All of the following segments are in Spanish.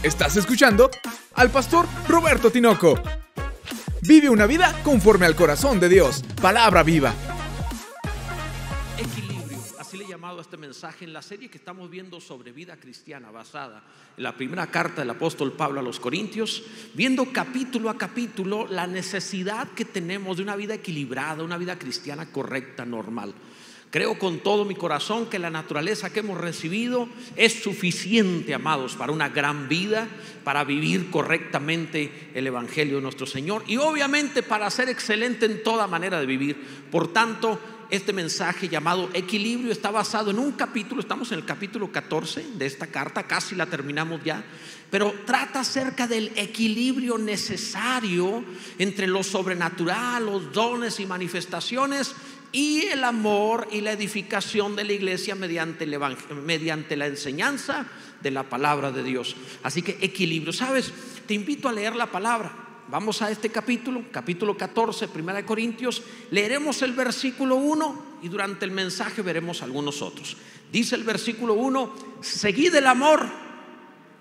Estás escuchando al pastor Roberto Tinoco. Vive una vida conforme al corazón de Dios. Palabra viva. Equilibrio, así le he llamado a este mensaje en la serie que estamos viendo sobre vida cristiana, basada en la primera carta del apóstol Pablo a los Corintios, viendo capítulo a capítulo la necesidad que tenemos de una vida equilibrada, una vida cristiana correcta, normal. Creo con todo mi corazón que la naturaleza que hemos recibido es suficiente, amados, para una gran vida, para vivir correctamente el Evangelio de nuestro Señor y obviamente para ser excelente en toda manera de vivir. Por tanto, este mensaje llamado equilibrio está basado en un capítulo, estamos en el capítulo 14 de esta carta, casi la terminamos ya, pero trata acerca del equilibrio necesario entre lo sobrenatural, los dones y manifestaciones y el amor y la edificación de la iglesia mediante la enseñanza de la palabra de Dios. Así que equilibrio, ¿sabes? Te invito a leer la palabra. Vamos a este capítulo 14, 1 Corintios. Leeremos el versículo 1 y durante el mensaje veremos algunos otros. Dice el versículo 1: seguid el amor,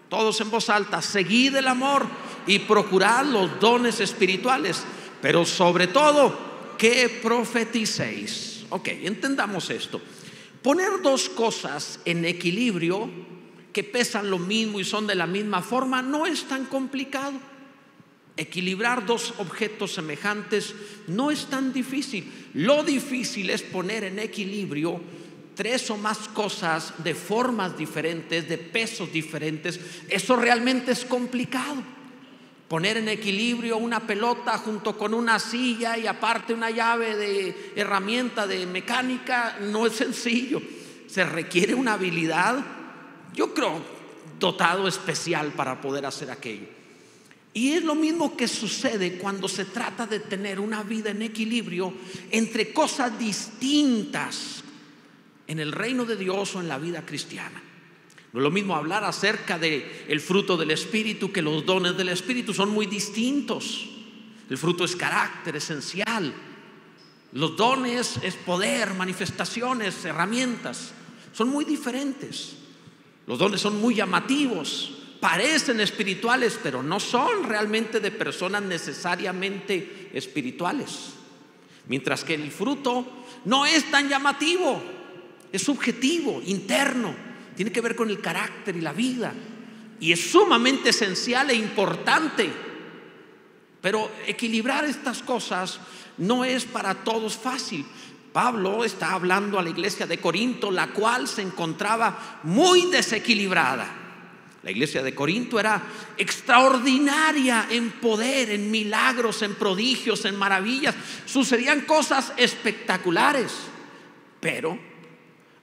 todos en voz alta, seguid el amor y procurad los dones espirituales, pero sobre todo que profeticéis. Ok, entendamos esto. Poner dos cosas en equilibrio que pesan lo mismo y son de la misma forma no es tan complicado. Equilibrar dos objetos semejantes no es tan difícil. Lo difícil es poner en equilibrio tres o más cosas de formas diferentes, de pesos diferentes. Eso realmente es complicado. Poner en equilibrio una pelota junto con una silla y aparte una llave de herramienta de mecánica no es sencillo. Se requiere una habilidad, yo creo, dotado especial para poder hacer aquello. Y es lo mismo que sucede cuando se trata de tener una vida en equilibrio entre cosas distintas en el reino de Dios o en la vida cristiana. No es lo mismo hablar acerca del fruto del Espíritu que los dones del Espíritu, son muy distintos. El fruto es carácter esencial. Los dones es poder, manifestaciones, herramientas. Son muy diferentes. Los dones son muy llamativos, parecen espirituales, pero no son realmente de personas necesariamente espirituales. Mientras que el fruto no es tan llamativo, es subjetivo, interno. Tiene que ver con el carácter y la vida y es sumamente esencial e importante. Pero equilibrar estas cosas no es para todos fácil. Pablo está hablando a la iglesia de Corinto, la cual se encontraba muy desequilibrada. La iglesia de Corinto era extraordinaria en poder, en milagros, en prodigios, en maravillas. Sucedían cosas espectaculares, pero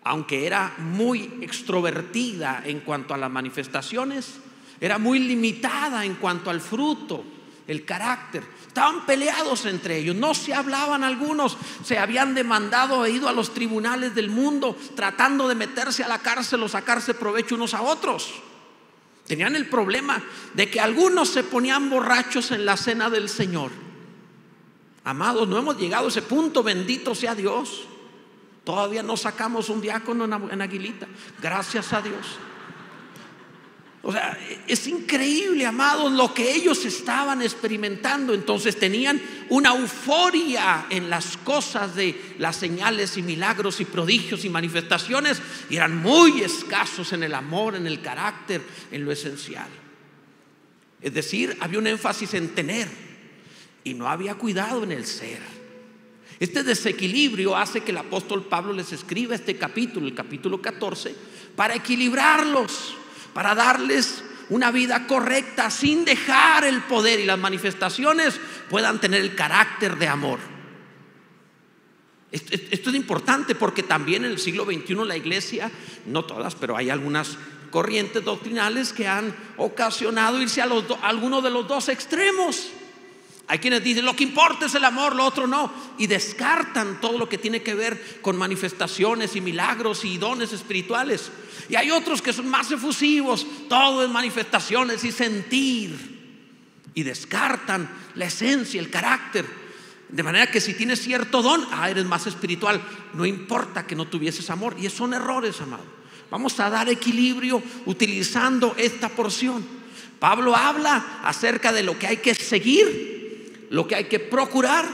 aunque era muy extrovertida en cuanto a las manifestaciones, era muy limitada en cuanto al fruto, el carácter. Estaban peleados entre ellos, no se hablaban algunos, se habían demandado e ido a los tribunales del mundo tratando de meterse a la cárcel o sacarse provecho unos a otros. Tenían el problema de que algunos se ponían borrachos en la cena del Señor. Amados, no hemos llegado a ese punto, bendito sea Dios. Todavía no sacamos un diácono en Aguilita, gracias a Dios. O sea, es increíble, amados, lo que ellos estaban experimentando. Entonces tenían una euforia en las cosas de las señales y milagros y prodigios y manifestaciones, y eran muy escasos en el amor, en el carácter, en lo esencial. Es decir, había un énfasis en tener y no había cuidado en el ser. Este desequilibrio hace que el apóstol Pablo les escriba este capítulo, el capítulo 14, para equilibrarlos, para darles una vida correcta sin dejar el poder y las manifestaciones puedan tener el carácter de amor. Esto es importante porque también en el siglo XXI la iglesia, no todas, pero hay algunas corrientes doctrinales que han ocasionado irse a alguno de los dos extremos. Hay quienes dicen lo que importa es el amor, lo otro no, y descartan todo lo que tiene que ver con manifestaciones y milagros y dones espirituales. Y hay otros que son más efusivos, todo es manifestaciones y sentir, y descartan la esencia, el carácter. De manera que si tienes cierto don, eres más espiritual, no importa que no tuvieses amor. Y son errores, amado. Vamos a dar equilibrio utilizando esta porción. Pablo habla acerca de lo que hay que seguir, lo que hay que procurar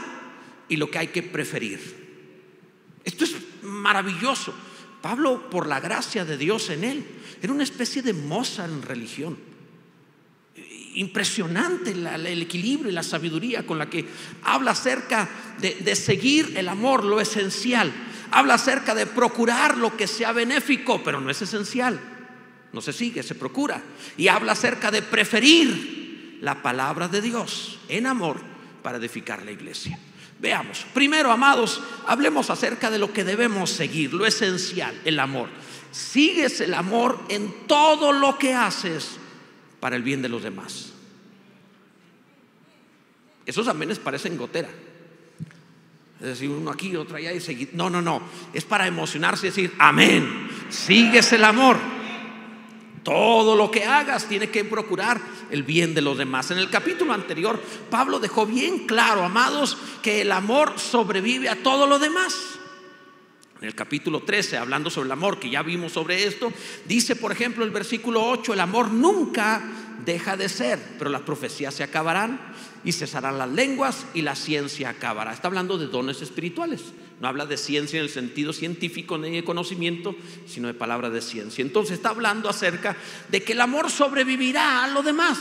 y lo que hay que preferir. Esto es maravilloso. Pablo, por la gracia de Dios en él, era una especie de Mozart en religión. Impresionante el equilibrio y la sabiduría con la que habla acerca de seguir el amor, lo esencial. Habla acerca de procurar lo que sea benéfico, pero no es esencial. No se sigue, se procura. Y habla acerca de preferir la palabra de Dios en amor para edificar la iglesia. Veamos, primero, amados, hablemos acerca de lo que debemos seguir, lo esencial, el amor. Sigues el amor en todo lo que haces para el bien de los demás. Esos amenes parecen gotera. Es decir, uno aquí, otro allá y seguir. No, es para emocionarse y decir amén. Sigues el amor. Todo lo que hagas tiene que procurar el bien de los demás. En el capítulo anterior, Pablo dejó bien claro, amados, que el amor sobrevive a todo lo demás. En el capítulo 13, hablando sobre el amor, que ya vimos sobre esto, dice, por ejemplo, el versículo 8: el amor nunca deja de ser, pero las profecías se acabarán y cesarán las lenguas y la ciencia acabará. Está hablando de dones espirituales. No habla de ciencia en el sentido científico ni de conocimiento, sino de palabra de ciencia. Entonces está hablando acerca de que el amor sobrevivirá a lo demás,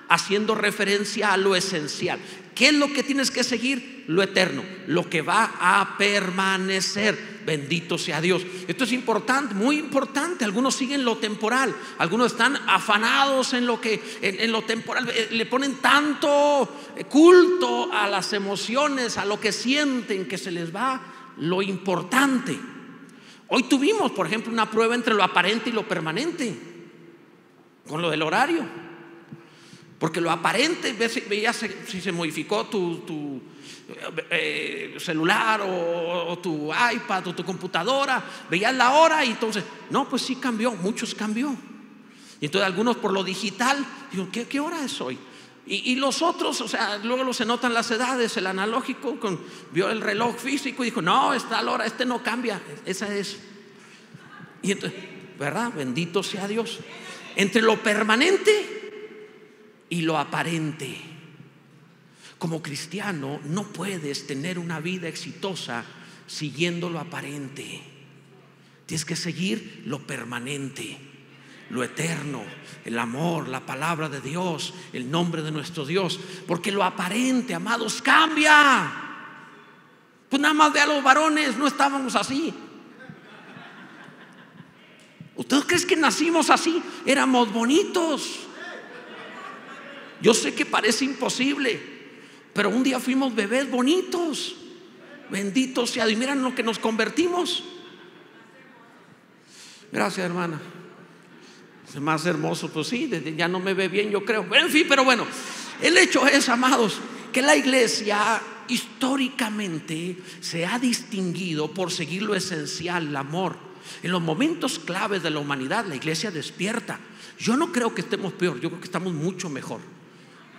haciendo referencia a lo esencial. ¿Qué es lo que tienes que seguir? Lo eterno, lo que va a permanecer. Bendito sea Dios. Esto es importante, muy importante. Algunos siguen lo temporal, algunos están afanados en lo temporal, le ponen tanto culto a las emociones, a lo que sienten, que se les va lo importante. Hoy tuvimos, por ejemplo, una prueba entre lo aparente y lo permanente con lo del horario. Porque lo aparente, veías si se modificó tu celular o tu iPad o tu computadora, veías la hora y entonces, no, pues sí cambió, muchos cambió. Y entonces algunos por lo digital, digo, ¿qué hora es hoy? Y los otros, o sea, luego se notan las edades. El analógico vio el reloj físico y dijo, no, está la hora, no cambia, esa es. Y entonces, ¿verdad? Bendito sea Dios. Entre lo permanente y lo aparente. Como cristiano no puedes tener una vida exitosa siguiendo lo aparente. Tienes que seguir lo permanente, lo eterno, el amor, la palabra de Dios, el nombre de nuestro Dios. Porque lo aparente, amados, cambia. Pues nada más ve a los varones, no estábamos así. ¿Ustedes creen que nacimos así? Éramos bonitos. Yo sé que parece imposible, pero un día fuimos bebés bonitos. Bendito sea Dios. Y miren lo que nos convertimos. Gracias, hermana. Es más hermoso, pues sí, ya no me ve bien, yo creo. En fin, pero bueno, el hecho es, amados, que la iglesia históricamente se ha distinguido por seguir lo esencial, el amor. En los momentos claves de la humanidad, la iglesia despierta. Yo no creo que estemos peor, yo creo que estamos mucho mejor.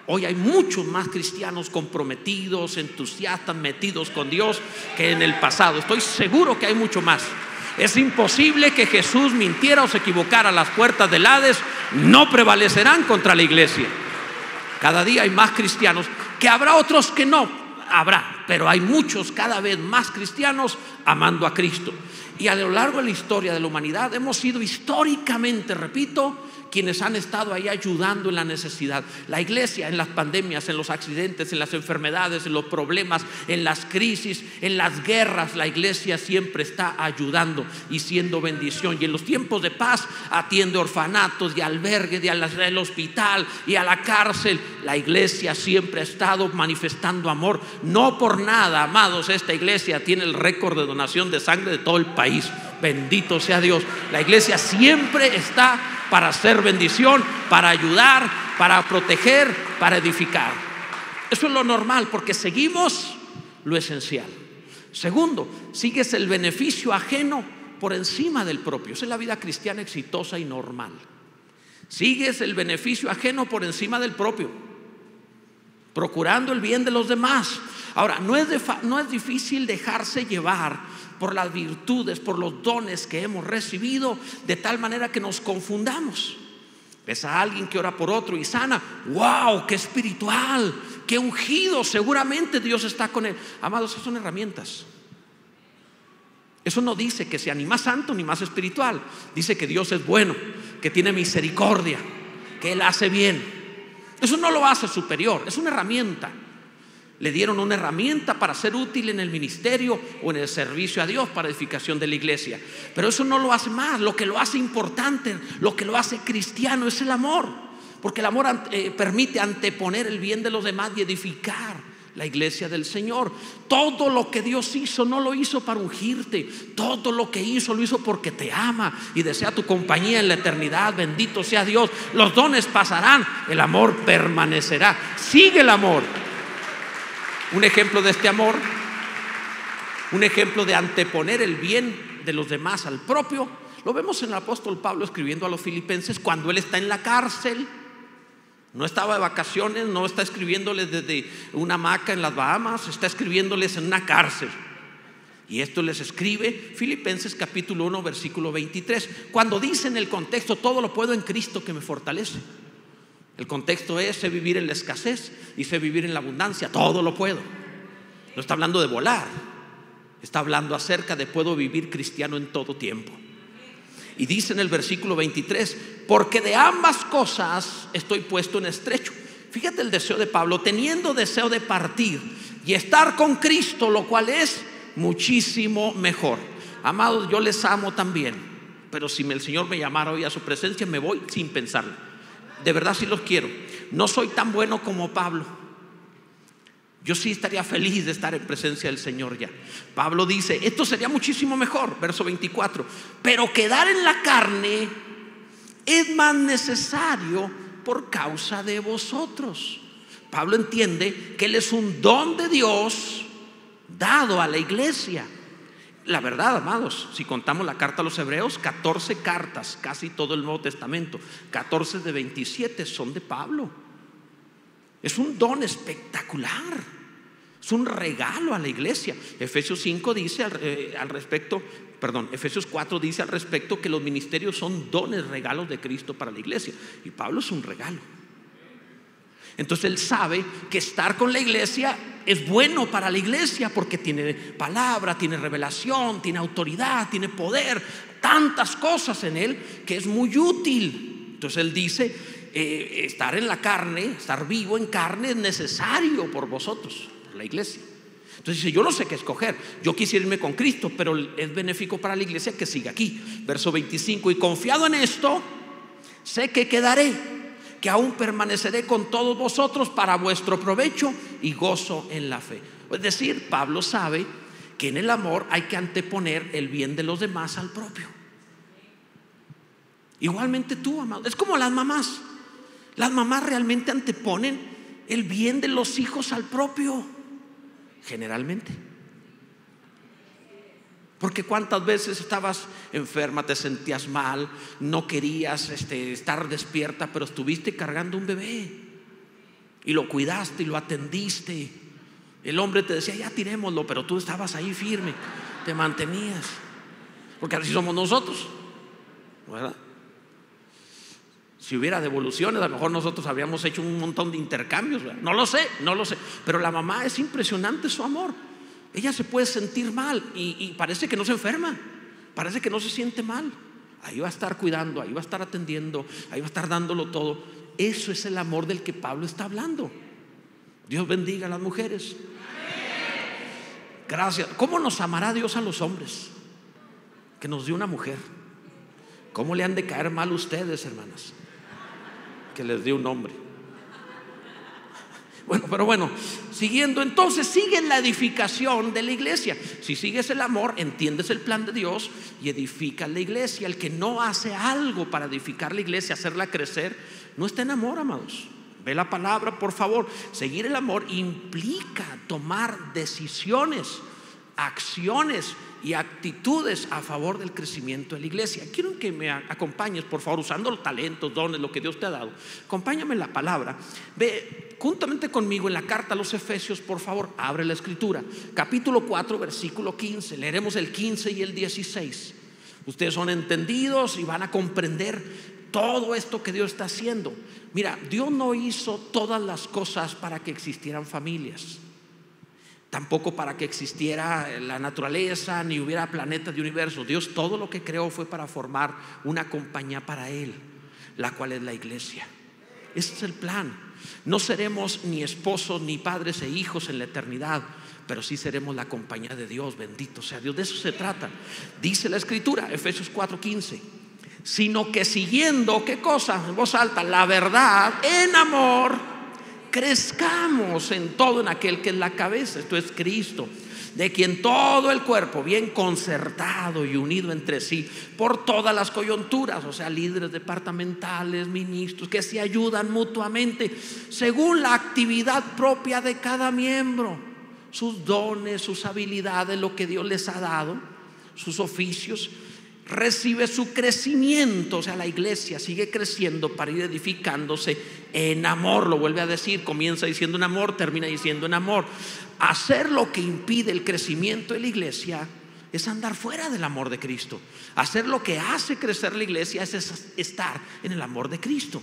Hoy hay muchos más cristianos comprometidos, entusiastas, metidos con Dios que en el pasado. Estoy seguro que hay mucho más. Es imposible que Jesús mintiera o se equivocara. Las puertas del Hades no prevalecerán contra la iglesia. Cada día hay más cristianos, que habrá otros que no, habrá, pero hay muchos cada vez más cristianos amando a Cristo. Y a lo largo de la historia de la humanidad hemos sido históricamente, repito, quienes han estado ahí ayudando en la necesidad. La iglesia en las pandemias, en los accidentes, en las enfermedades, en los problemas, en las crisis, en las guerras, la iglesia siempre está ayudando y siendo bendición. Y en los tiempos de paz atiende orfanatos y albergues y al hospital y a la cárcel. La iglesia siempre ha estado manifestando amor. No por nada, amados, esta iglesia tiene el récord de donación de sangre de todo el país. Bendito sea Dios. La iglesia siempre está para hacer bendición, para ayudar, para proteger, para edificar. Eso es lo normal, porque seguimos lo esencial. Segundo, sigues el beneficio ajeno por encima del propio. Esa es la vida cristiana exitosa y normal. Sigues el beneficio ajeno por encima del propio, procurando el bien de los demás. Ahora, no es difícil dejarse llevar por las virtudes, por los dones que hemos recibido, de tal manera que nos confundamos. Ves a alguien que ora por otro y sana. ¡Wow! ¡Qué espiritual! ¡Qué ungido! Seguramente Dios está con él. Amados, esas son herramientas. Eso no dice que sea ni más santo ni más espiritual. Dice que Dios es bueno, que tiene misericordia, que Él hace bien. Eso no lo hace superior, es una herramienta. Le dieron una herramienta para ser útil en el ministerio o en el servicio a Dios para edificación de la iglesia. Pero eso no lo hace más. Lo que lo hace importante, lo que lo hace cristiano es el amor. Porque el amor permite anteponer el bien de los demás y edificar la iglesia del Señor. Todo lo que Dios hizo no lo hizo para ungirte. Todo lo que hizo lo hizo porque te ama y desea tu compañía en la eternidad. Bendito sea Dios. Los dones pasarán, el amor permanecerá. Sigue el amor. Un ejemplo de este amor, un ejemplo de anteponer el bien de los demás al propio, lo vemos en el apóstol Pablo escribiendo a los filipenses cuando él está en la cárcel. No estaba de vacaciones, no está escribiéndoles desde una hamaca en las Bahamas, está escribiéndoles en una cárcel. Y esto les escribe Filipenses capítulo 1 versículo 23. Cuando dice en el contexto, todo lo puedo en Cristo que me fortalece. El contexto es: sé vivir en la escasez y sé vivir en la abundancia. Todo lo puedo. No está hablando de volar, está hablando acerca de puedo vivir cristiano en todo tiempo. Y dice en el versículo 23: porque de ambas cosas estoy puesto en estrecho. Fíjate el deseo de Pablo: teniendo deseo de partir y estar con Cristo, lo cual es muchísimo mejor. Amados, yo les amo también, pero si el Señor me llamara hoy a su presencia, me voy sin pensarlo. De verdad sí los quiero. No soy tan bueno como Pablo. Yo sí estaría feliz de estar en presencia del Señor ya. Pablo dice: esto sería muchísimo mejor, verso 24, pero quedar en la carne es más necesario por causa de vosotros. Pablo entiende que Él es un don de Dios dado a la iglesia. La verdad, amados, si contamos la carta a los Hebreos, 14 cartas, casi todo el Nuevo Testamento, 14 de 27 son de Pablo. Es un don espectacular, es un regalo a la iglesia. Efesios 5 dice Efesios 4 dice al respecto que los ministerios son dones, regalos de Cristo para la iglesia. Y Pablo es un regalo. Entonces él sabe que estar con la iglesia es bueno para la iglesia porque tiene palabra, tiene revelación, tiene autoridad, tiene poder, tantas cosas en él que es muy útil. Entonces él dice: estar en la carne, estar vivo en carne es necesario por vosotros, por la iglesia. Entonces dice: yo no sé qué escoger, yo quisiera irme con Cristo, pero es benéfico para la iglesia que siga aquí. Verso 25: y confiado en esto, sé que quedaré, que aún permaneceré con todos vosotros para vuestro provecho y gozo en la fe. Es decir, Pablo sabe que en el amor hay que anteponer el bien de los demás al propio. Igualmente tú, amado. Es como las mamás. Las mamás realmente anteponen el bien de los hijos al propio, generalmente. Porque cuántas veces estabas enferma, te sentías mal, no querías estar despierta, pero estuviste cargando un bebé y lo cuidaste y lo atendiste. El hombre te decía: ya tirémoslo, pero tú estabas ahí firme, te mantenías. Porque así somos nosotros, ¿verdad? Si hubiera devoluciones, a lo mejor nosotros habríamos hecho un montón de intercambios, ¿verdad? No lo sé. Pero la mamá, es impresionante su amor. Ella se puede sentir mal y parece que no se enferma, parece que no se siente mal. Ahí va a estar cuidando, ahí va a estar atendiendo, ahí va a estar dándolo todo. Eso es el amor del que Pablo está hablando. Dios bendiga a las mujeres. Gracias. ¿Cómo nos amará Dios a los hombres? Que nos dio una mujer. ¿Cómo le han de caer mal ustedes, hermanas? Que les dio un hombre. Bueno, siguiendo, entonces sigue la edificación de la iglesia. Si sigues el amor, entiendes el plan de Dios y edificas la iglesia. El que no hace algo para edificar la iglesia, hacerla crecer, no está en amor, amados. Ve la palabra, por favor. Seguir el amor implica tomar decisiones, acciones y actitudes a favor del crecimiento de la iglesia. Quiero que me acompañes, por favor, usando los talentos, dones, lo que Dios te ha dado. Acompáñame en la palabra. Ve juntamente conmigo en la carta a los Efesios, por favor. Abre la escritura, capítulo 4, versículo 15. Leeremos el 15 y el 16. Ustedes son entendidos y van a comprender todo esto que Dios está haciendo. Mira, Dios no hizo todas las cosas para que existieran familias, tampoco para que existiera la naturaleza, ni hubiera planetas de universo. Dios todo lo que creó fue para formar una compañía para Él, la cual es la iglesia. Ese es el plan. No seremos ni esposos ni padres e hijos en la eternidad, pero sí seremos la compañía de Dios. Bendito sea Dios. De eso se trata. Dice la escritura, Efesios 4:15, sino que siguiendo, ¿qué cosa? En voz alta, la verdad en amor, crezcamos en todo en aquel que es la cabeza, esto es Cristo, de quien todo el cuerpo, bien concertado y unido entre sí por todas las coyunturas, o sea, líderes departamentales, ministros, que se ayudan mutuamente según la actividad propia de cada miembro, sus dones, sus habilidades, lo que Dios les ha dado, sus oficios, recibe su crecimiento. O sea, la iglesia sigue creciendo para ir edificándose en amor. Lo vuelve a decir, comienza diciendo en amor, termina diciendo en amor. Hacer lo que impide el crecimiento de la iglesia es andar fuera del amor de Cristo. Hacer lo que hace crecer la iglesia es estar en el amor de Cristo.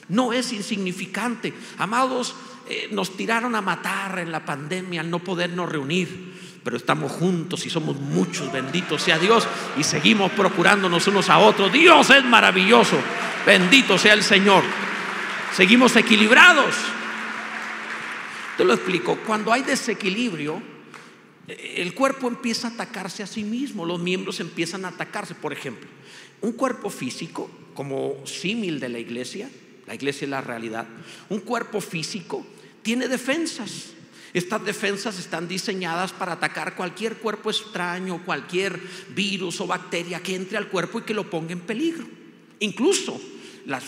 No es insignificante. Amados, nos tiraron a matar en la pandemia al no podernos reunir, pero estamos juntos y somos muchos, bendito sea Dios, y seguimos procurándonos unos a otros. Dios es maravilloso, bendito sea el Señor. Seguimos equilibrados. Te lo explico. Cuando hay desequilibrio, el cuerpo empieza a atacarse a sí mismo, los miembros empiezan a atacarse. Por ejemplo, un cuerpo físico, como símil de la iglesia es la realidad. Un cuerpo físico tiene defensas. Estas defensas están diseñadas para atacar cualquier cuerpo extraño, cualquier virus o bacteria que entre al cuerpo y que lo ponga en peligro. Incluso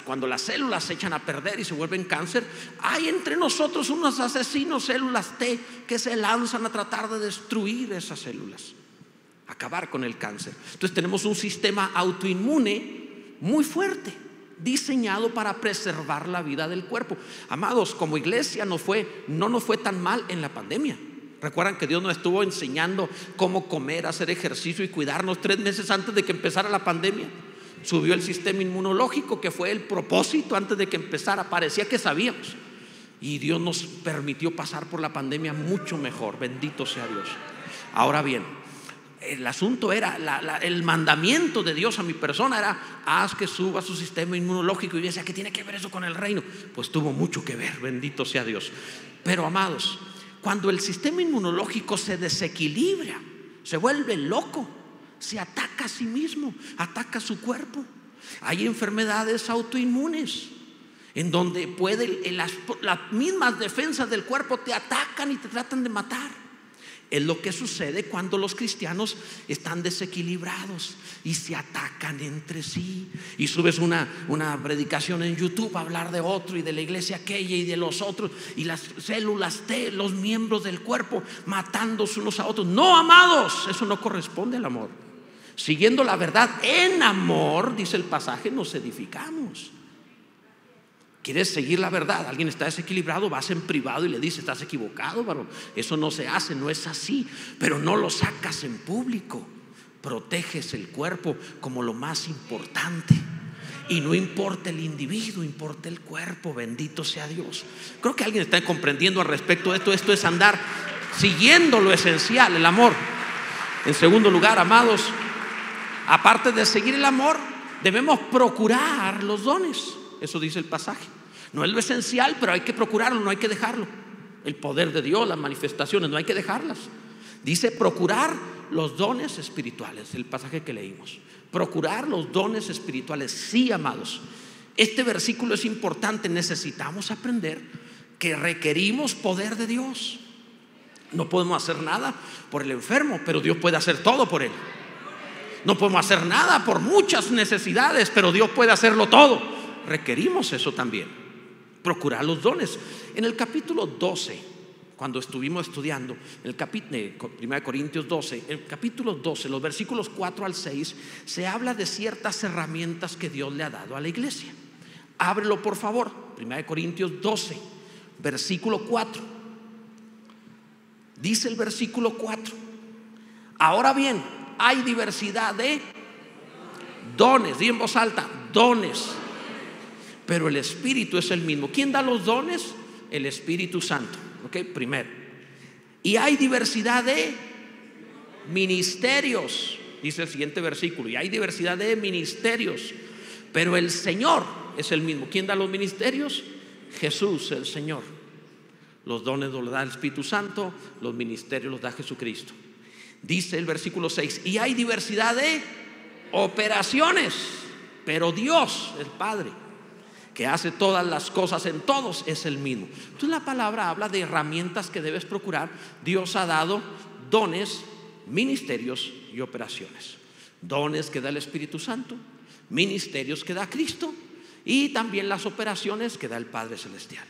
cuando las células se echan a perder y se vuelven cáncer, hay entre nosotros unos asesinos, células T, que se lanzan a tratar de destruir esas células, acabar con el cáncer. Entonces tenemos un sistema autoinmune muy fuerte, diseñado para preservar la vida del cuerpo. Amados, como iglesia no nos fue tan mal en la pandemia. Recuerdan que Dios nos estuvo enseñando cómo comer, hacer ejercicio y cuidarnos 3 meses antes de que empezara la pandemia. Subió el sistema inmunológico, que fue el propósito antes de que empezara. Parecía que sabíamos, y Dios nos permitió pasar por la pandemia mucho mejor. Bendito sea Dios. Ahora bien, el asunto era, el mandamiento de Dios a mi persona era: haz que suba su sistema inmunológico. Y yo decía, ¿qué tiene que ver eso con el reino? Pues tuvo mucho que ver, bendito sea Dios. Pero amados, cuando el sistema inmunológico se desequilibra, se vuelve loco, se ataca a sí mismo, ataca a su cuerpo. Hay enfermedades autoinmunes en donde las mismas defensas del cuerpo te atacan y te tratan de matar. Es lo que sucede cuando los cristianos están desequilibrados y se atacan entre sí. Y subes una predicación en YouTube a hablar de otro y de la iglesia aquella y de los otros, y las células T, los miembros del cuerpo matándose unos a otros. No, amados, eso no corresponde al amor. Siguiendo la verdad en amor, dice el pasaje, nos edificamos. ¿Quieres seguir la verdad? Alguien está desequilibrado, vas en privado y le dices: estás equivocado, varón. Eso no se hace, no es así. Pero no lo sacas en público. Proteges el cuerpo como lo más importante. Y no importa el individuo, importa el cuerpo. Bendito sea Dios. Creo que alguien está comprendiendo al respecto de esto. Esto es andar siguiendo lo esencial, el amor. En segundo lugar, amados, aparte de seguir el amor, debemos procurar los dones. Eso dice el pasaje. No es lo esencial, pero hay que procurarlo, no hay que dejarlo. El poder de Dios, las manifestaciones, no hay que dejarlas. Dice procurar los dones espirituales, el pasaje que leímos. Procurar los dones espirituales. Sí, amados, este versículo es importante. Necesitamos aprender que requerimos poder de Dios. No podemos hacer nada por el enfermo, pero Dios puede hacer todo por él. No podemos hacer nada por muchas necesidades, pero Dios puede hacerlo todo. Requerimos eso también. Procurar los dones. En el capítulo 12, cuando estuvimos estudiando el capítulo 1 Corintios 12, el capítulo 12, los versículos 4 al 6, se habla de ciertas herramientas que Dios le ha dado a la iglesia. Ábrelo, por favor. 1 Corintios 12, versículo 4. Dice el versículo 4: ahora bien, hay diversidad de dones. Di en voz alta: dones. pero el Espíritu es el mismo. ¿Quién da los dones? El Espíritu Santo. ¿Ok? Primero. Y hay diversidad de ministerios, dice el siguiente versículo. Y hay diversidad de ministerios, pero el Señor es el mismo. ¿Quién da los ministerios? Jesús, el Señor. Los dones los da el Espíritu Santo, los ministerios los da Jesucristo. Dice el versículo 6: y hay diversidad de operaciones, pero Dios, el Padre, que hace todas las cosas en todos, es el mismo. Entonces la palabra habla de herramientas que debes procurar. Dios ha dado dones, ministerios y operaciones. Dones que da el Espíritu Santo, ministerios que da Cristo, y también las operaciones que da el Padre Celestial.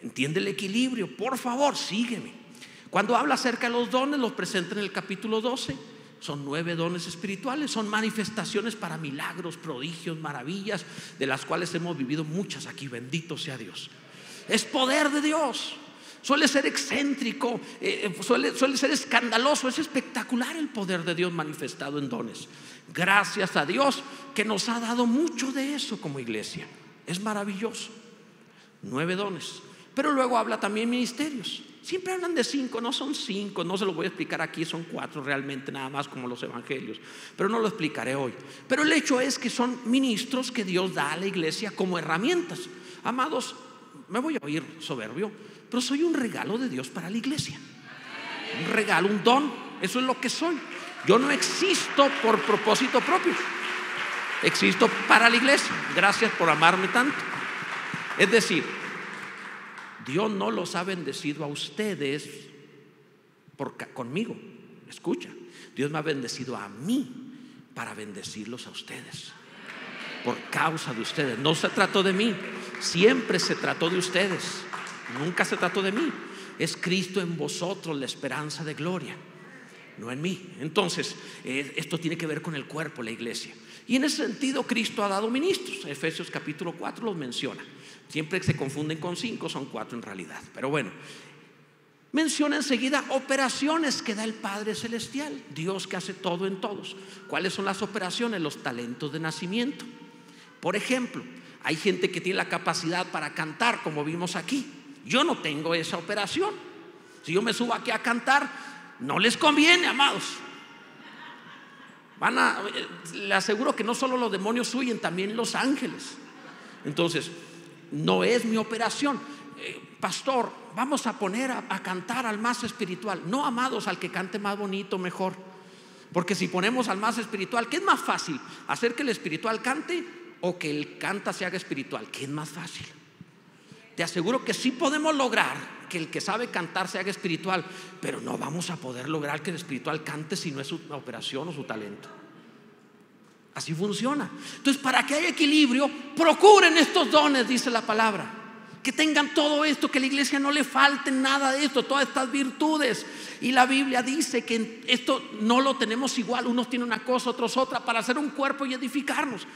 Entiende el equilibrio, por favor, sígueme. Cuando habla acerca de los dones, los presenta en el capítulo 12. Son 9 dones espirituales, son manifestaciones para milagros, prodigios, maravillas, de las cuales hemos vivido muchas aquí. Bendito sea Dios. Es poder de Dios. Suele ser excéntrico, suele ser escandaloso. Es espectacular el poder de Dios manifestado en dones. Gracias a Dios que nos ha dado mucho de eso como iglesia. Es maravilloso. 9 dones. Pero luego habla también ministerios. Siempre hablan de 5, no son 5, no se los voy a explicar aquí, son 4 realmente, nada más, como los evangelios, pero no lo explicaré hoy. Pero el hecho es que son ministros que Dios da a la iglesia como herramientas. Amados, me voy a oír soberbio, pero soy un regalo de Dios para la iglesia. Un regalo, un don, eso es lo que soy. Yo no existo por propósito propio, existo para la iglesia. Gracias por amarme tanto. Es decir, Dios no los ha bendecido a ustedes conmigo. Escucha, Dios me ha bendecido a mí para bendecirlos a ustedes, por causa de ustedes. No se trató de mí, siempre se trató de ustedes, nunca se trató de mí. Es Cristo en vosotros, la esperanza de gloria, no en mí. Entonces esto tiene que ver con el cuerpo, la iglesia. Y en ese sentido Cristo ha dado ministros. Efesios capítulo 4 los menciona. Siempre se confunden con 5, son 4 en realidad. Pero bueno, menciona enseguida operaciones que da el Padre Celestial, Dios que hace todo en todos. ¿Cuáles son las operaciones? Los talentos de nacimiento. Por ejemplo, hay gente que tiene la capacidad para cantar, como vimos aquí. Yo no tengo esa operación. Si yo me subo aquí a cantar, no les conviene, amados. Le aseguro que no solo los demonios huyen, también los ángeles. Entonces, no es mi operación. Pastor, vamos a poner a cantar al más espiritual. No, amados, al que cante más bonito mejor. Porque si ponemos al más espiritual, ¿qué es más fácil? ¿Hacer que el espiritual cante o que el canta se haga espiritual? ¿Qué es más fácil? Te aseguro que sí podemos lograr que el que sabe cantar se haga espiritual, pero no vamos a poder lograr que el espiritual cante si no es su operación o su talento. Así funciona. Entonces, para que haya equilibrio, procuren estos dones, dice la palabra. Que tengan todo esto, que a la iglesia no le falte nada de esto, todas estas virtudes. Y la Biblia dice que esto no lo tenemos igual. Unos tienen una cosa, otros otra, para hacer un cuerpo y edificarnos.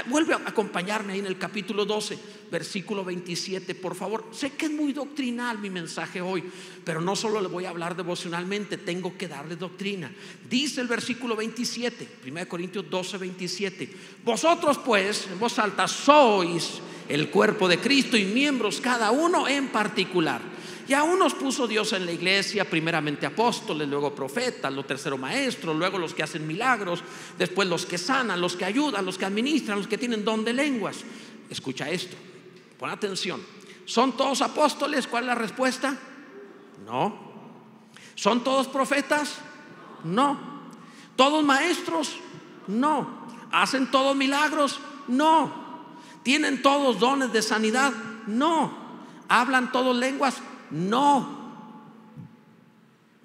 Vuelve a acompañarme ahí en el capítulo 12, versículo 27, por favor. Sé que es muy doctrinal mi mensaje hoy, pero no solo le voy a hablar devocionalmente, tengo que darle doctrina. Dice el versículo 27, 1 Corintios 12, 27: vosotros pues, en voz alta, sois el cuerpo de Cristo y miembros cada uno en particular. Y a unos puso Dios en la iglesia, primeramente apóstoles, luego profetas, los terceros maestros, luego los que hacen milagros, después los que sanan, los que ayudan, los que administran, los que tienen don de lenguas. Escucha esto, pon atención. ¿Son todos apóstoles? ¿Cuál es la respuesta? No. ¿Son todos profetas? No. ¿Todos maestros? No. ¿Hacen todos milagros? No. ¿Tienen todos dones de sanidad? No. ¿Hablan todos lenguas? No.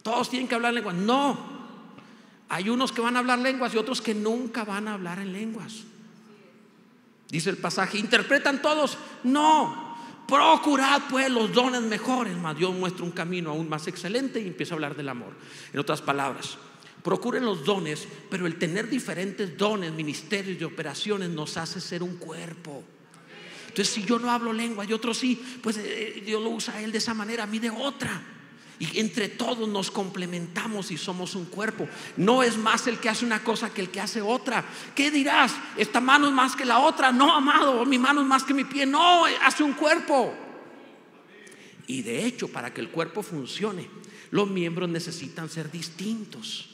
¿Todos tienen que hablar lenguas? No. Hay unos que van a hablar lenguas y otros que nunca van a hablar en lenguas. Dice el pasaje, ¿interpretan todos? No. Procurad pues los dones mejores. Mas Dios muestra un camino aún más excelente y empieza a hablar del amor. En otras palabras, procuren los dones, pero el tener diferentes dones, ministerios y operaciones nos hace ser un cuerpo. Entonces, si yo no hablo lengua y otro sí, pues Dios lo usa a él de esa manera, a mí de otra. Y entre todos nos complementamos y somos un cuerpo. No es más el que hace una cosa que el que hace otra. ¿Qué dirás? ¿Esta mano es más que la otra? No, amado, mi mano es más que mi pie. No, hace un cuerpo. Y de hecho, para que el cuerpo funcione, los miembros necesitan ser distintos.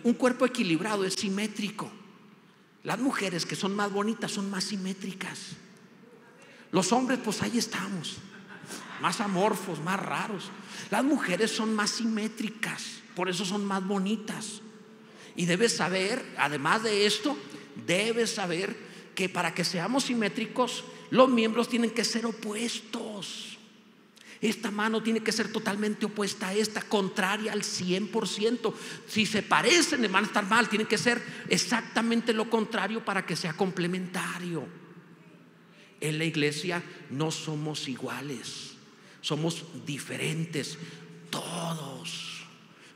Un cuerpo equilibrado es simétrico. Las mujeres que son más bonitas son más simétricas. Los hombres, pues ahí estamos, más amorfos, más raros. Las mujeres son más simétricas, por eso son más bonitas. Y debes saber, además de esto, debes saber que para que seamos simétricos, los miembros tienen que ser opuestos. Esta mano tiene que ser totalmente opuesta a esta, contraria al 100%. Si se parecen, van a estar mal. Tienen que ser exactamente lo contrario para que sea complementario. En la iglesia no somos iguales, somos diferentes todos,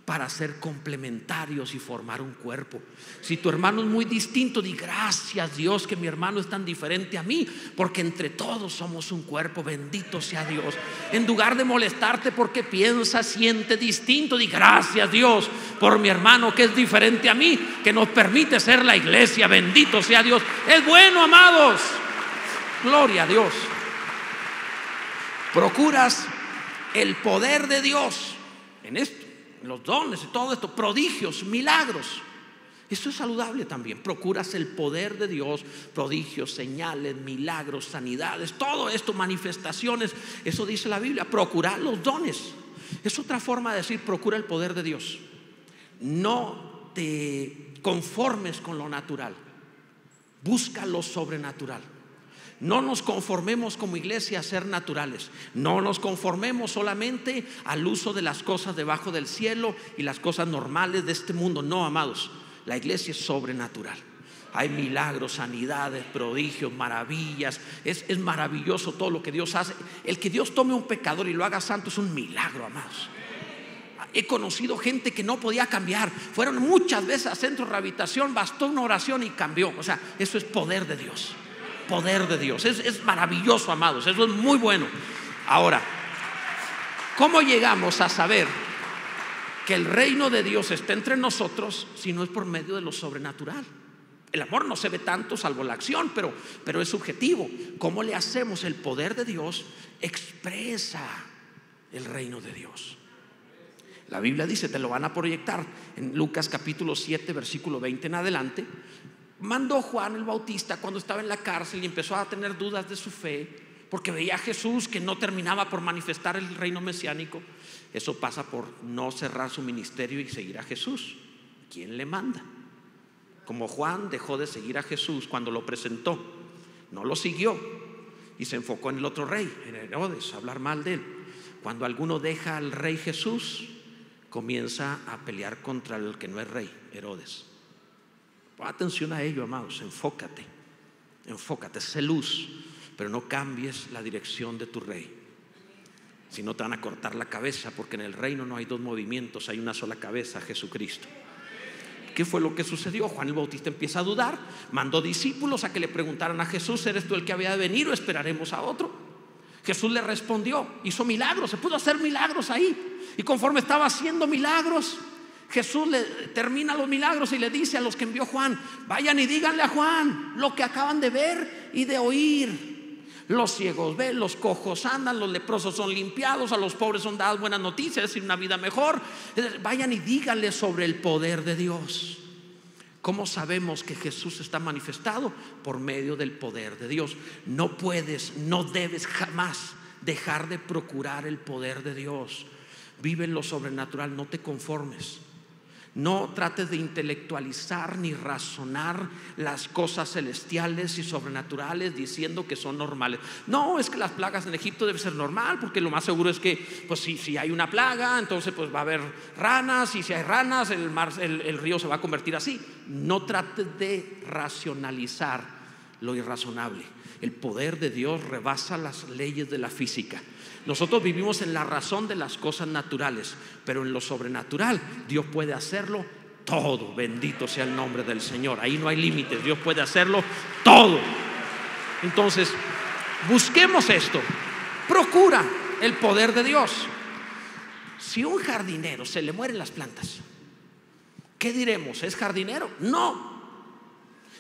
para ser complementarios y formar un cuerpo. Si tu hermano es muy distinto, di gracias Dios que mi hermano es tan diferente a mí, porque entre todos somos un cuerpo. Bendito sea Dios. En lugar de molestarte porque piensa, siente distinto, di gracias Dios por mi hermano que es diferente a mí, que nos permite ser la iglesia. Bendito sea Dios. Es bueno, amados. Gloria a Dios. Procuras el poder de Dios en esto, en los dones y todo esto, prodigios, milagros. Esto es saludable también. Procuras el poder de Dios, prodigios, señales, milagros, sanidades, todo esto, manifestaciones. Eso dice la Biblia. Procurar los dones es otra forma de decir procura el poder de Dios. No te conformes con lo natural, busca lo sobrenatural. No nos conformemos como iglesia a ser naturales. No nos conformemos solamente al uso de las cosas debajo del cielo y las cosas normales de este mundo. No, amados, la iglesia es sobrenatural. Hay milagros, sanidades, prodigios, maravillas. Es maravilloso todo lo que Dios hace. El que Dios tome un pecador y lo haga santo es un milagro, amados. He conocido gente que no podía cambiar. Fueron muchas veces a centro de rehabilitación, bastó una oración y cambió. O sea, eso es poder de Dios. Poder de Dios, es maravilloso, amados. Eso es muy bueno. Ahora, ¿cómo llegamos a saber que el reino de Dios está entre nosotros si no es por medio de lo sobrenatural? El amor no se ve tanto salvo la acción, pero es subjetivo. ¿Cómo le hacemos? El poder de Dios expresa el reino de Dios. La Biblia dice, te lo van a proyectar en Lucas capítulo 7 versículo 20 en adelante. Mandó Juan el Bautista cuando estaba en la cárcel y empezó a tener dudas de su fe, porque veía a Jesús que no terminaba por manifestar el reino mesiánico. Eso pasa por no cerrar su ministerio y seguir a Jesús. ¿Quién le manda? Como Juan dejó de seguir a Jesús cuando lo presentó, no lo siguió y se enfocó en el otro rey, en Herodes, a hablar mal de él. Cuando alguno deja al rey Jesús, comienza a pelear contra el que no es rey, Herodes. Pon atención a ello, amados. Enfócate, sé luz, pero no cambies la dirección de tu rey. Si no te van a cortar la cabeza, porque en el reino no hay dos movimientos, hay una sola cabeza, Jesucristo. ¿Qué fue lo que sucedió? Juan el Bautista empieza a dudar, mandó discípulos a que le preguntaran a Jesús, ¿eres tú el que había de venir o esperaremos a otro? Jesús le respondió, hizo milagros, se pudo hacer milagros ahí. Y conforme estaba haciendo milagros, Jesús le termina los milagros y le dice a los que envió Juan, vayan y díganle a Juan lo que acaban de ver y de oír. Los ciegos ven, los cojos andan, los leprosos son limpiados, a los pobres son dadas buenas noticias, es decir, una vida mejor. Vayan y díganle sobre el poder de Dios. ¿Cómo sabemos que Jesús está manifestado? Por medio del poder de Dios. No puedes, no debes jamás dejar de procurar el poder de Dios. Vive en lo sobrenatural, no te conformes. No trates de intelectualizar ni razonar las cosas celestiales y sobrenaturales diciendo que son normales. No, es que las plagas en Egipto deben ser normal, porque lo más seguro es que pues si hay una plaga, entonces pues va a haber ranas, y si hay ranas el río se va a convertir así. No trates de racionalizar lo irrazonable. El poder de Dios rebasa las leyes de la física. Nosotros vivimos en la razón de las cosas naturales, pero en lo sobrenatural Dios puede hacerlo todo. Bendito sea el nombre del Señor. Ahí no hay límites, Dios puede hacerlo todo. Entonces, busquemos esto. Procura el poder de Dios. si un jardinero se le mueren las plantas, ¿qué diremos? ¿Es jardinero? No.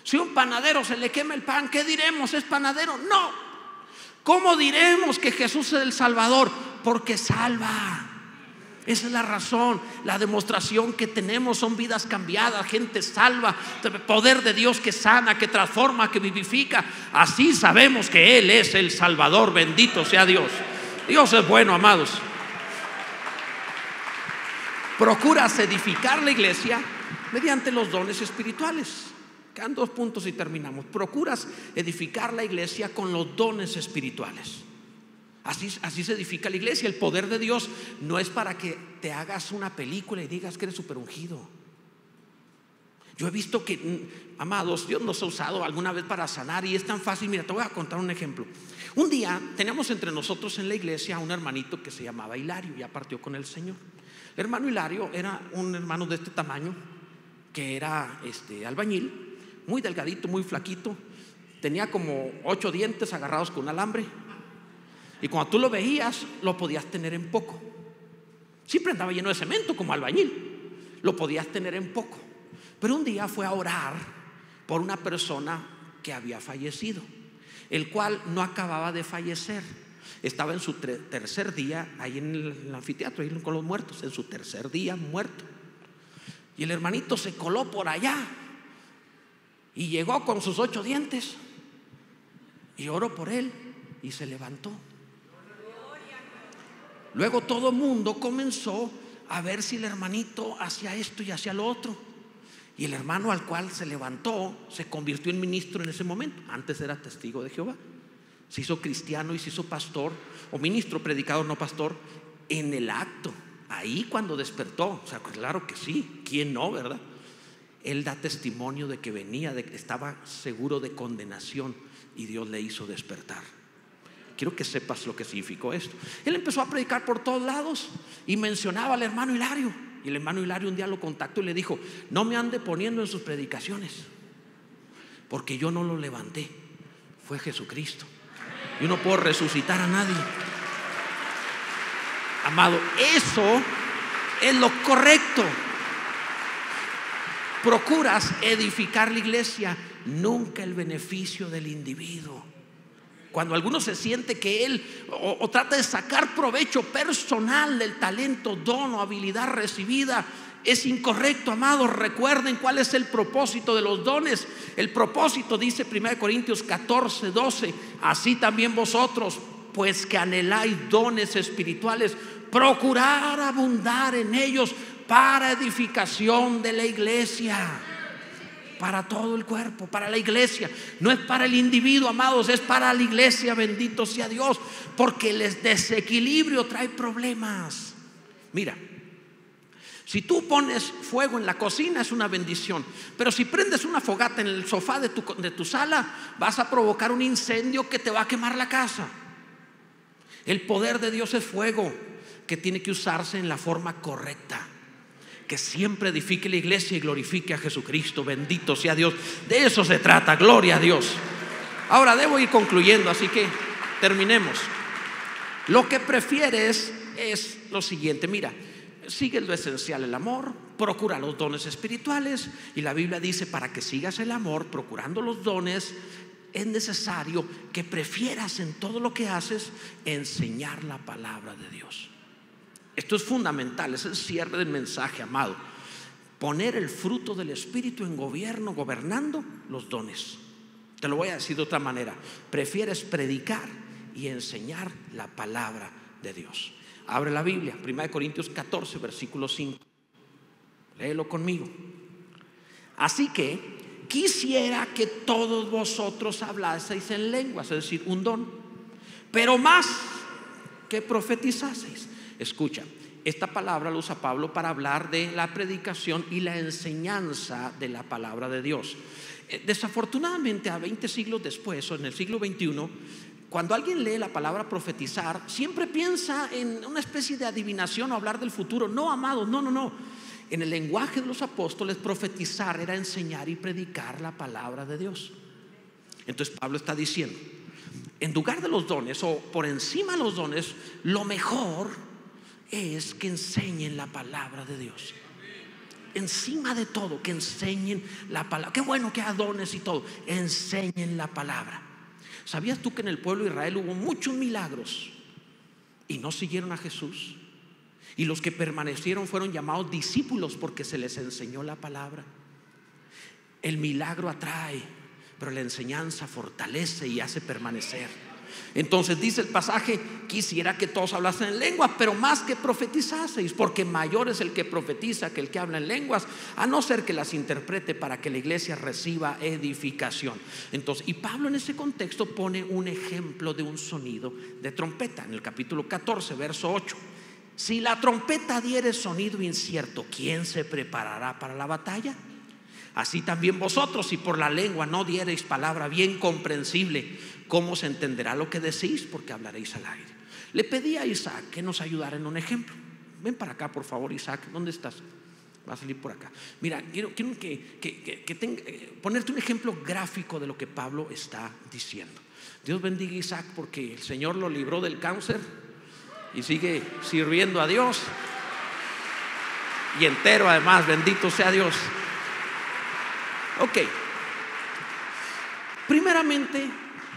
Si un panadero se le quema el pan, ¿qué diremos? ¿Es panadero? No. ¿Cómo diremos que Jesús es el Salvador? Porque salva. Esa es la razón, la demostración que tenemos son vidas cambiadas, gente salva, poder de Dios que sana, que transforma, que vivifica. Así sabemos que Él es el Salvador, bendito sea Dios. Dios es bueno, amados. Procuras edificar la iglesia mediante los dones espirituales. Quedan 2 puntos y terminamos. Procuras edificar la iglesia con los dones espirituales. Así se edifica la iglesia. El poder de Dios no es para que te hagas una película y digas que eres súper ungido. Yo he visto que, amados, Dios nos ha usado alguna vez para sanar y es tan fácil. Mira, te voy a contar un ejemplo. Un día teníamos entre nosotros en la iglesia a un hermanito que se llamaba Hilario, ya partió con el Señor. El hermano Hilario era un hermano de este tamaño, que era albañil, muy delgadito, muy flaquito. Tenía como 8 dientes agarrados con un alambre. Y cuando tú lo veías, lo podías tener en poco. Siempre andaba lleno de cemento como albañil. Lo podías tener en poco. Pero un día fue a orar por una persona que había fallecido, el cual no acababa de fallecer. Estaba en su tercer día ahí en el anfiteatro, ahí con los muertos, en su tercer día muerto. Y el hermanito se coló por allá y llegó con sus 8 dientes y oró por él y se levantó. Luego todo el mundo comenzó a ver si el hermanito hacía esto y hacía lo otro. Y el hermano al cual se levantó se convirtió en ministro en ese momento. Antes era testigo de Jehová. Se hizo cristiano y se hizo pastor, o ministro, predicador, no pastor, en el acto. Ahí cuando despertó, o sea, claro que sí, ¿quién no, verdad? Él da testimonio de que estaba seguro de condenación y Dios le hizo despertar. Quiero que sepas lo que significó esto. Él empezó a predicar por todos lados y mencionaba al hermano Hilario. Y el hermano Hilario un día lo contactó y le dijo: no me ande poniendo en sus predicaciones, porque yo no lo levanté, fue Jesucristo. Yo no puedo resucitar a nadie. Amado, eso es lo correcto. Procuras edificar la iglesia, nunca el beneficio del individuo. Cuando alguno se siente que él o trata de sacar provecho personal del talento, don o habilidad recibida, es incorrecto, amados. Recuerden cuál es el propósito de los dones. El propósito, dice 1 Corintios 14, 12: así también vosotros, pues que anheláis dones espirituales, procurar abundar en ellos para edificación de la iglesia. Para todo el cuerpo, para la iglesia. No es para el individuo, amados, es para la iglesia, bendito sea Dios. Porque el desequilibrio trae problemas. Mira, si tú pones fuego en la cocina es una bendición, pero si prendes una fogata en el sofá de tu sala, vas a provocar un incendio que te va a quemar la casa. El poder de Dios es fuego que tiene que usarse en la forma correcta, que siempre edifique la iglesia y glorifique a Jesucristo. Bendito sea Dios. De eso se trata, gloria a Dios. Ahora debo ir concluyendo, así que terminemos. Lo que prefieres es lo siguiente. Mira, sigue lo esencial, el amor, procura los dones espirituales. Y la Biblia dice: para que sigas el amor, procurando los dones, es necesario que prefieras en todo lo que haces enseñar la palabra de Dios. Esto es fundamental, es el cierre del mensaje, amado. Poner el fruto del Espíritu en gobernando los dones. Te lo voy a decir de otra manera: prefieres predicar y enseñar la palabra de Dios. Abre la Biblia, 1 Corintios 14, versículo 5. Léelo conmigo. Así que quisiera que todos vosotros hablaseis en lenguas, es decir, un don, pero más que profetizaseis. Escucha, esta palabra la usa Pablo para hablar de la predicación y la enseñanza de la palabra de Dios. Desafortunadamente, a 20 siglos después, o en el siglo XXI, cuando alguien lee la palabra profetizar, siempre piensa en una especie de adivinación o hablar del futuro. No, amados, no. En el lenguaje de los apóstoles, profetizar era enseñar y predicar la palabra de Dios. Entonces Pablo está diciendo: en lugar de los dones o por encima de los dones, lo mejor es que enseñen la palabra de Dios. Encima de todo, que enseñen la palabra. Qué bueno que hay dones y todo, enseñen la palabra. ¿Sabías tú que en el pueblo de Israel hubo muchos milagros y no siguieron a Jesús? Y los que permanecieron fueron llamados discípulos porque se les enseñó la palabra. El milagro atrae, pero la enseñanza fortalece y hace permanecer. Entonces dice el pasaje: quisiera que todos hablasen en lenguas, pero más que profetizaseis, porque mayor es el que profetiza que el que habla en lenguas, a no ser que las interprete, para que la iglesia reciba edificación. Entonces, y Pablo en ese contexto pone un ejemplo de un sonido de trompeta en el capítulo 14, verso 8. Si la trompeta diere sonido incierto, ¿quién se preparará para la batalla? Así también vosotros, si por la lengua no diereis palabra bien comprensible, ¿cómo se entenderá lo que decís? Porque hablaréis al aire. Le pedí a Isaac que nos ayudara en un ejemplo. Ven para acá, por favor, Isaac. ¿Dónde estás? Va a salir por acá. Mira, quiero ponerte un ejemplo gráfico de lo que Pablo está diciendo. Dios bendiga a Isaac, porque el Señor lo libró del cáncer y sigue sirviendo a Dios, y entero además, bendito sea Dios. Ok, primeramente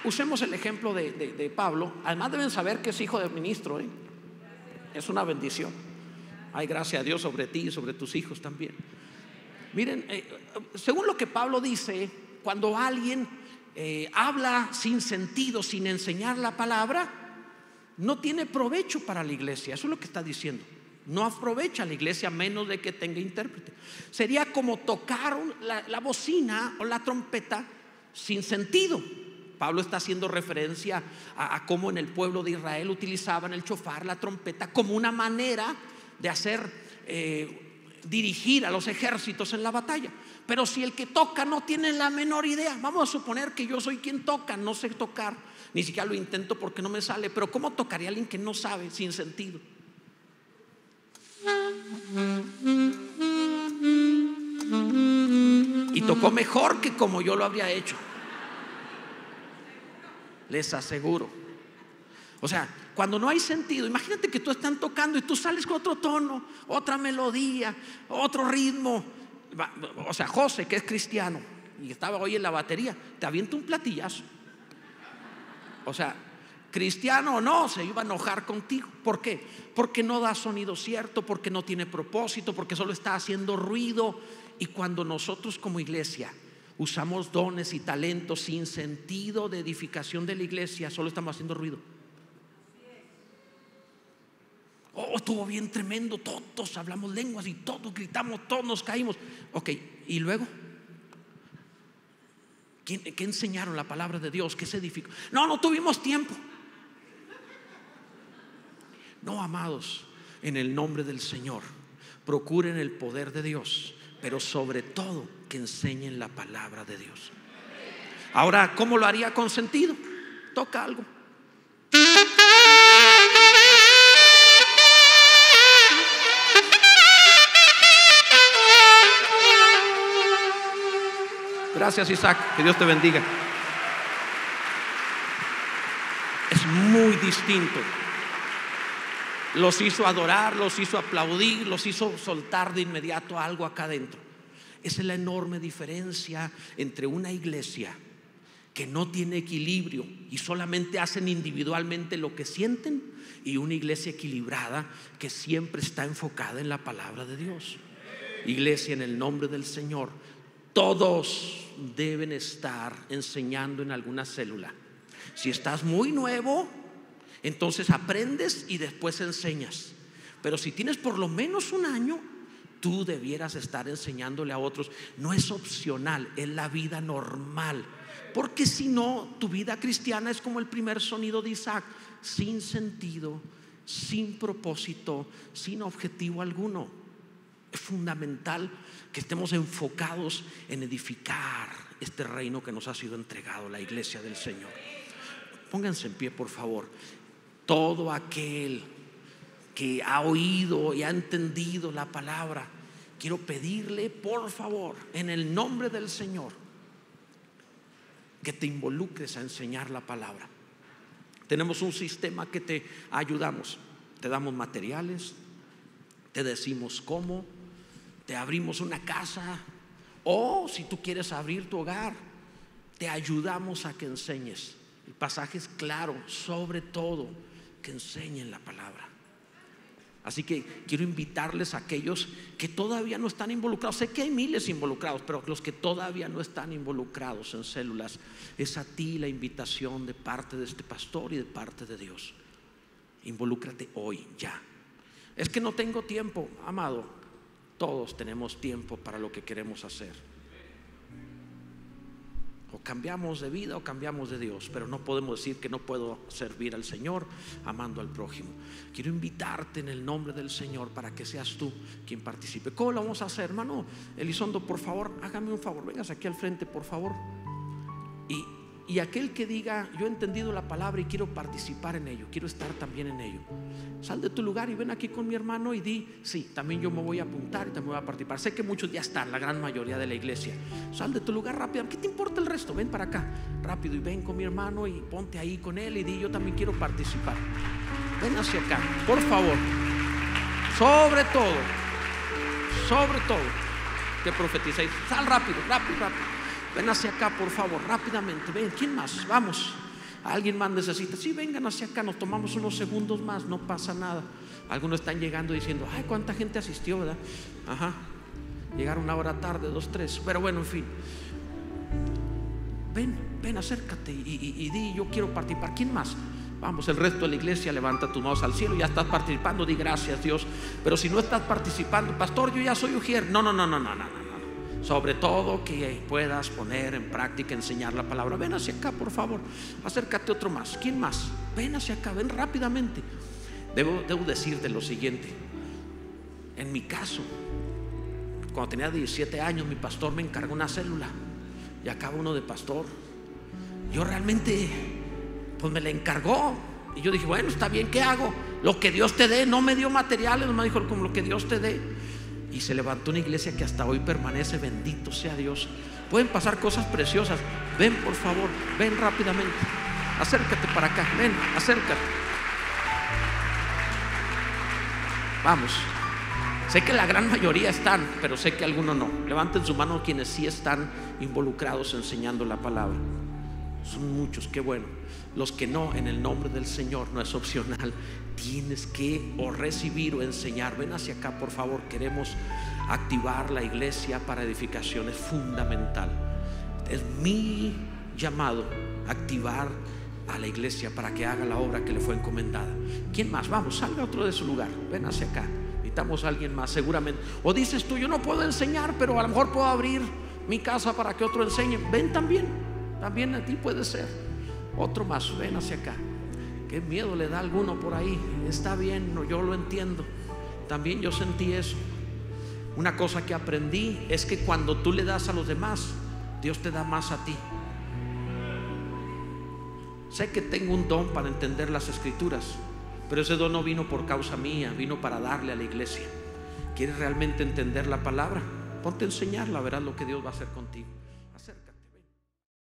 usemos el ejemplo de Pablo. Además deben saber que es hijo del ministro, ¿eh? Es una bendición. Hay gracia a Dios sobre ti y sobre tus hijos también. Miren, según lo que Pablo dice, cuando alguien habla sin sentido, sin enseñar la palabra, no tiene provecho para la iglesia. Eso es lo que está diciendo. No aprovecha a la iglesia a menos de que tenga intérprete. Sería como tocar la bocina o la trompeta sin sentido. Pablo está haciendo referencia a cómo en el pueblo de Israel utilizaban el shofar, la trompeta, como una manera de hacer dirigir a los ejércitos en la batalla. Pero si el que toca no tiene la menor idea, vamos a suponer que yo soy quien toca, no sé tocar, ni siquiera lo intento porque no me sale, pero ¿cómo tocaría alguien que no sabe, sin sentido? Y tocó mejor que como yo lo habría hecho, les aseguro. O sea, cuando no hay sentido, imagínate que tú estás tocando y tú sales con otro tono, otra melodía, otro ritmo. O sea, José, que es cristiano y estaba hoy en la batería, te avienta un platillazo. O sea, cristiano o no, se iba a enojar contigo. ¿Por qué? Porque no da sonido cierto, porque no tiene propósito, porque solo está haciendo ruido. Y cuando nosotros como iglesia usamos dones y talentos sin sentido de edificación de la iglesia, solo estamos haciendo ruido. Oh, estuvo bien tremendo, todos hablamos lenguas y todos gritamos, todos nos caímos. Ok, y luego, ¿qué enseñaron la palabra de Dios? ¿Qué se edificó? No tuvimos tiempo. No, amados, en el nombre del Señor, procuren el poder de Dios, pero sobre todo que enseñen la palabra de Dios. Ahora, ¿cómo lo haría con sentido? Toca algo. Gracias, Isaac, que Dios te bendiga. Es muy distinto. Los hizo adorar, los hizo aplaudir, los hizo soltar de inmediato algo acá adentro. Esa es la enorme diferencia entre una iglesia que no tiene equilibrio y solamente hacen individualmente lo que sienten, y una iglesia equilibrada que siempre está enfocada en la palabra de Dios. Iglesia, en el nombre del Señor, todos deben estar enseñando en alguna célula. Si estás muy nuevo, entonces aprendes y después enseñas. Pero si tienes por lo menos un año, tú debieras estar enseñándole a otros. No es opcional, es la vida normal. Porque si no, tu vida cristiana es como el primer sonido de Isaac, sin sentido, sin propósito, sin objetivo alguno. Es fundamental que estemos enfocados en edificar este reino que nos ha sido entregado, la iglesia del Señor. Pónganse en pie, por favor. Todo aquel que ha oído y ha entendido la palabra, quiero pedirle, por favor, en el nombre del Señor, que te involucres a enseñar la palabra. Tenemos un sistema que te ayudamos. Te damos materiales, te decimos cómo, te abrimos una casa, o si tú quieres abrir tu hogar, te ayudamos a que enseñes. El pasaje es claro, sobre todo que enseñen la palabra. Así que quiero invitarles a aquellos que todavía no están involucrados. Sé que hay miles involucrados, pero los que todavía no están involucrados en células, es a ti la invitación de parte de este pastor y de parte de Dios. Involúcrate hoy, ya. Es que no tengo tiempo, amado. Todos tenemos tiempo para lo que queremos hacer. O cambiamos de vida o cambiamos de Dios, pero no podemos decir que no puedo servir al Señor amando al prójimo. Quiero invitarte en el nombre del Señor para que seas tú quien participe. ¿Cómo lo vamos a hacer, hermano? Elizondo, por favor, hágame un favor, vengas aquí al frente, por favor. Y aquel que diga, yo he entendido la palabra y quiero participar en ello, quiero estar también en ello, sal de tu lugar y ven aquí con mi hermano y di, sí, también yo me voy a apuntar y también voy a participar. Sé que muchos ya están, la gran mayoría de la iglesia. Sal de tu lugar rápido, ¿qué te importa el resto? Ven para acá, rápido, y ven con mi hermano y ponte ahí con él y di, yo también quiero participar. Ven hacia acá, por favor. Sobre todo que profeticéis. Sal rápido. Ven hacia acá, por favor, rápidamente. Ven, ¿quién más? Vamos. ¿Alguien más necesita? Sí, vengan hacia acá, nos tomamos unos segundos más, no pasa nada. Algunos están llegando diciendo, ay, cuánta gente asistió, ¿verdad? Ajá. Llegaron una hora tarde, 2, 3. Pero bueno, en fin. Ven, acércate y di, yo quiero participar. ¿Quién más? Vamos, el resto de la iglesia, levanta tus manos al cielo. Ya estás participando, di gracias, Dios. Pero si no estás participando, pastor, yo ya soy ujier. No. Sobre todo que puedas poner en práctica, enseñar la palabra. Ven hacia acá, por favor. Acércate otro más. ¿Quién más? Ven hacia acá, ven rápidamente. Debo decirte lo siguiente. En mi caso, cuando tenía 17 años, mi pastor me encargó una célula y acaba uno de pastor. Yo realmente, pues me la encargó y yo dije, bueno, está bien, ¿qué hago? Lo que Dios te dé. No me dio materiales, no me dijo como lo que Dios te dé. Y se levantó una iglesia que hasta hoy permanece. Bendito sea Dios. Pueden pasar cosas preciosas. Ven, por favor, ven rápidamente. Acércate para acá, ven, acércate. Vamos. Sé que la gran mayoría están, pero sé que algunos no. Levanten su mano quienes sí están involucrados enseñando la palabra. Son muchos, qué bueno. Los que no, en el nombre del Señor, no es opcional. Tienes que o recibir o enseñar. Ven hacia acá, por favor. Queremos activar la iglesia para edificación. Es fundamental. Es mi llamado activar a la iglesia para que haga la obra que le fue encomendada. ¿Quién más? Vamos, salga otro de su lugar. Ven hacia acá. Necesitamos a alguien más, seguramente. O dices tú, yo no puedo enseñar, pero a lo mejor puedo abrir mi casa para que otro enseñe. Ven también. También a ti puede ser. Otro más, ven hacia acá. Qué miedo le da a alguno por ahí. Está bien, no, yo lo entiendo. También yo sentí eso. Una cosa que aprendí es que cuando tú le das a los demás, Dios te da más a ti. Sé que tengo un don para entender las escrituras, pero ese don no vino por causa mía, vino para darle a la iglesia. ¿Quieres realmente entender la palabra? Ponte a enseñarla, verás lo que Dios va a hacer contigo. Acércate.